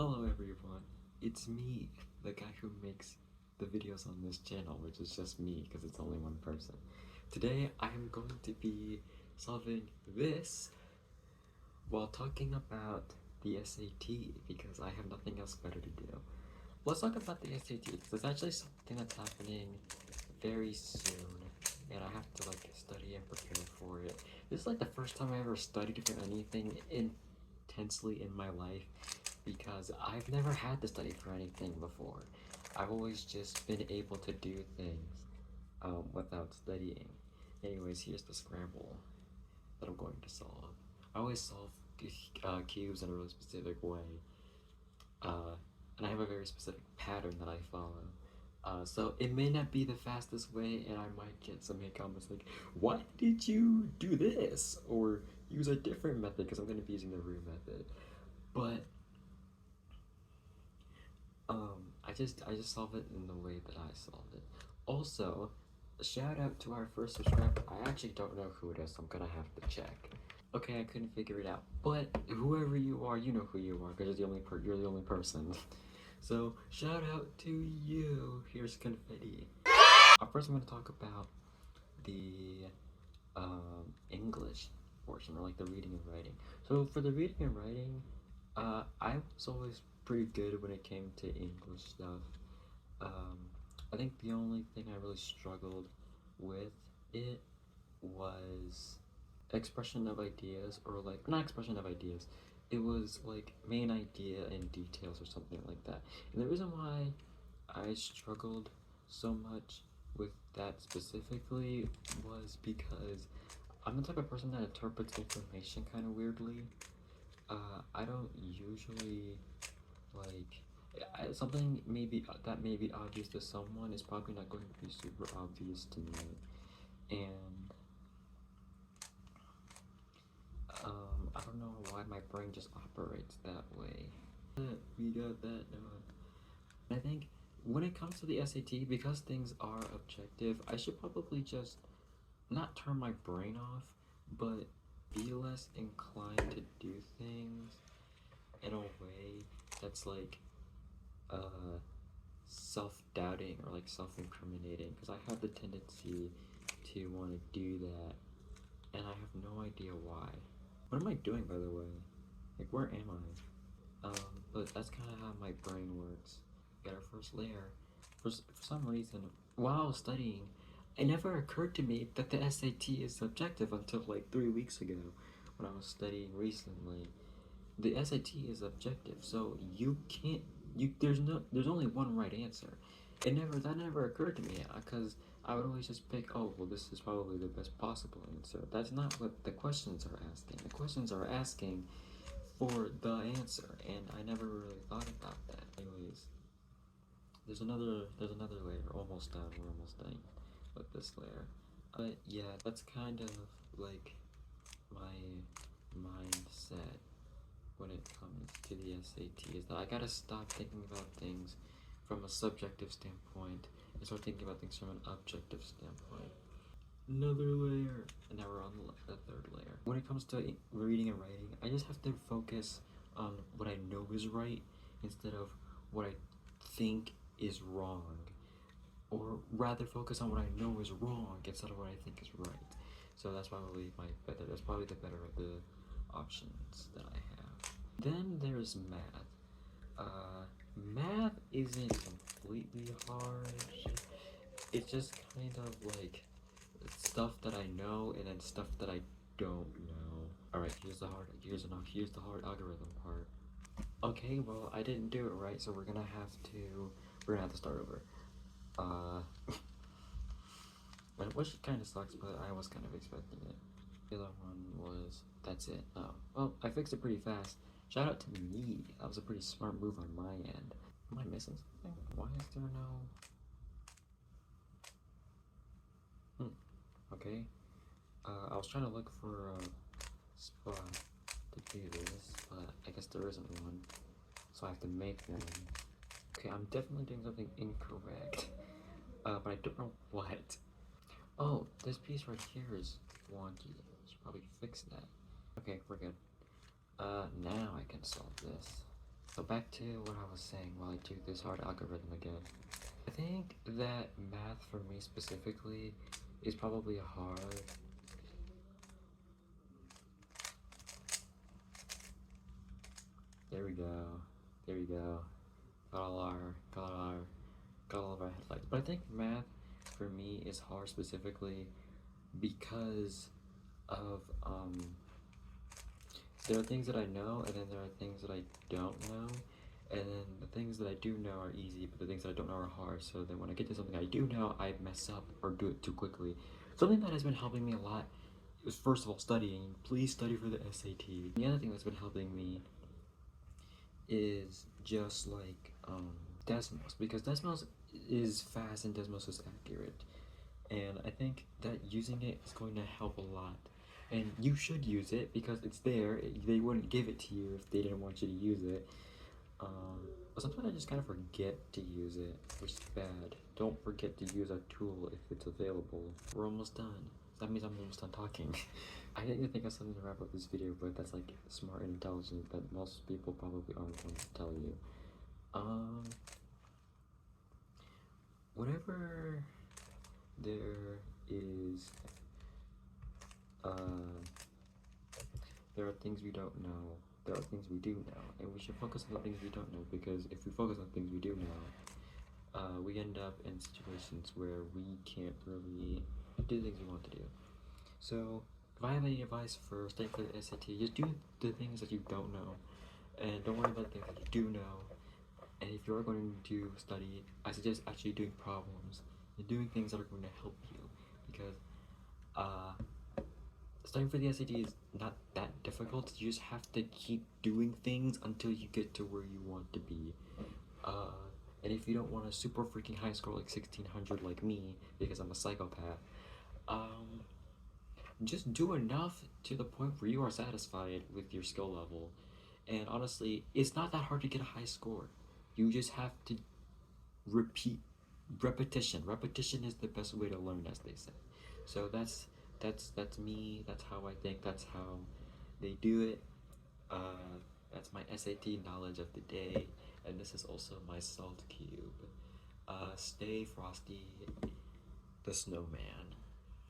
Hello everyone, it's me, the guy who makes the videos on this channel, which is just me because it's only one person. Today I am going to be solving this while talking about the SAT because I have nothing else better to do. Let's talk about the SAT because it's actually something that's happening very soon and I have to study and prepare for it. This is the first time I ever studied for anything intensely in my life because I've never had to study for anything before. I've always just been able to do things without studying. Anyways, here's the scramble that I'm going to solve. I always solve cubes in a really specific way, and I have a very specific pattern that I follow. So it may not be the fastest way, and I might get some hate comments like, why did you do this? Or use a different method, because I'm going to be using the root method. But I just solve it in the way that I solved it. Also, shout out to our first subscriber. I actually don't know who it is, so I'm gonna have to check. Okay, I couldn't figure it out, but whoever you are, you know who you are, because you're the only person. So shout out to you. Here's confetti. First, I'm gonna talk about the English portion, or the reading and writing. So for the reading and writing, I was always pretty good when it came to English stuff. I think the only thing I really struggled with it was expression of ideas, or not expression of ideas. It was main idea and details or something like that. And the reason why I struggled so much with that specifically was because I'm the type of person that interprets information kind of weirdly. I don't usually something that may be obvious to someone is probably not going to be super obvious to me, and I don't know why my brain just operates that way. We got that done. I think when it comes to the SAT, because things are objective, I should probably just not turn my brain off, but be less inclined to do things in a way that's self-doubting or self-incriminating, because I have the tendency to want to do that, and I have no idea why. What am I doing, by the way? Where am I? But that's kind of how my brain works. Got our first layer. For some reason, while I was studying, it never occurred to me that the SAT is subjective until 3 weeks ago when I was studying recently. The SAT is objective, so you can't, there's only one right answer. That never occurred to me, because I would always just pick, oh, well, this is probably the best possible answer. That's not what the questions are asking. The questions are asking for the answer, and I never really thought about that. Anyways, there's another layer, almost done, we're almost done with this layer. But yeah, that's kind of my mindset when it comes to the SAT, is that I gotta stop thinking about things from a subjective standpoint and start thinking about things from an objective standpoint. Another layer, and now we're on the third layer. When it comes to reading and writing, I just have to focus on what I know is right instead of what I think is wrong, or rather focus on what I know is wrong instead of what I think is right. So that's probably that's probably the better of the options that I have. Then there's math. Math isn't completely hard. It's just kind of stuff that I know and then stuff that I don't know. Alright, here's the hard algorithm part. Okay, well, I didn't do it right, so we're gonna have to start over. Which kind of sucks, but I was kind of expecting it. The other one was, that's it. Oh, well, I fixed it pretty fast. Shout out to me. That was a pretty smart move on my end. Am I missing something? Why is there no... Okay. I was trying to look for a spot to do this, but I guess there isn't one. So I have to make one. Okay, I'm definitely doing something incorrect. But I don't know what. Oh, this piece right here is wonky. I should probably fix that. Okay, we're good. Now I can solve this. So back to what I was saying while I do this hard algorithm again. I think that math for me specifically is probably hard. There we go. There we go. Got all of our headlights. But I think math for me is hard specifically because of there are things that I know, and then there are things that I don't know, and then the things that I do know are easy, but the things that I don't know are hard. So then when I get to something I do know, I mess up or do it too quickly. Something that has been helping me a lot is, first of all, studying. Please study for the SAT. The other thing that's been helping me is just like Desmos, because Desmos is fast and Desmos is accurate, and I think that using it is going to help a lot. And you should use it because it's there. They wouldn't give it to you if they didn't want you to use it. But sometimes I just kind of forget to use it, which is bad. Don't forget to use a tool if it's available. We're almost done. That means I'm almost done talking. I didn't think of something to wrap up this video, but that's like smart and intelligent that most people probably aren't going to tell you. Whatever there is, there are things we don't know, there are things we do know, and we should focus on the things we don't know, because if we focus on things we do know, we end up in situations where we can't really do things we want to do. So, if I have any advice for studying for the SAT, just do the things that you don't know, and don't worry about the things that you do know. And if you're going to study, I suggest actually doing problems and doing things that are going to help you, because studying for the SAT is not that difficult. You just have to keep doing things until you get to where you want to be. And if you don't want a super freaking high score like 1600 like me, because I'm a psychopath, just do enough to the point where you are satisfied with your skill level. And honestly, it's not that hard to get a high score. You just have to repeat. Repetition. Repetition is the best way to learn, as they say. So that's me. That's how I think. That's how they do it. That's my SAT knowledge of the day, and this is also my salt cube. Stay frosty, the snowman.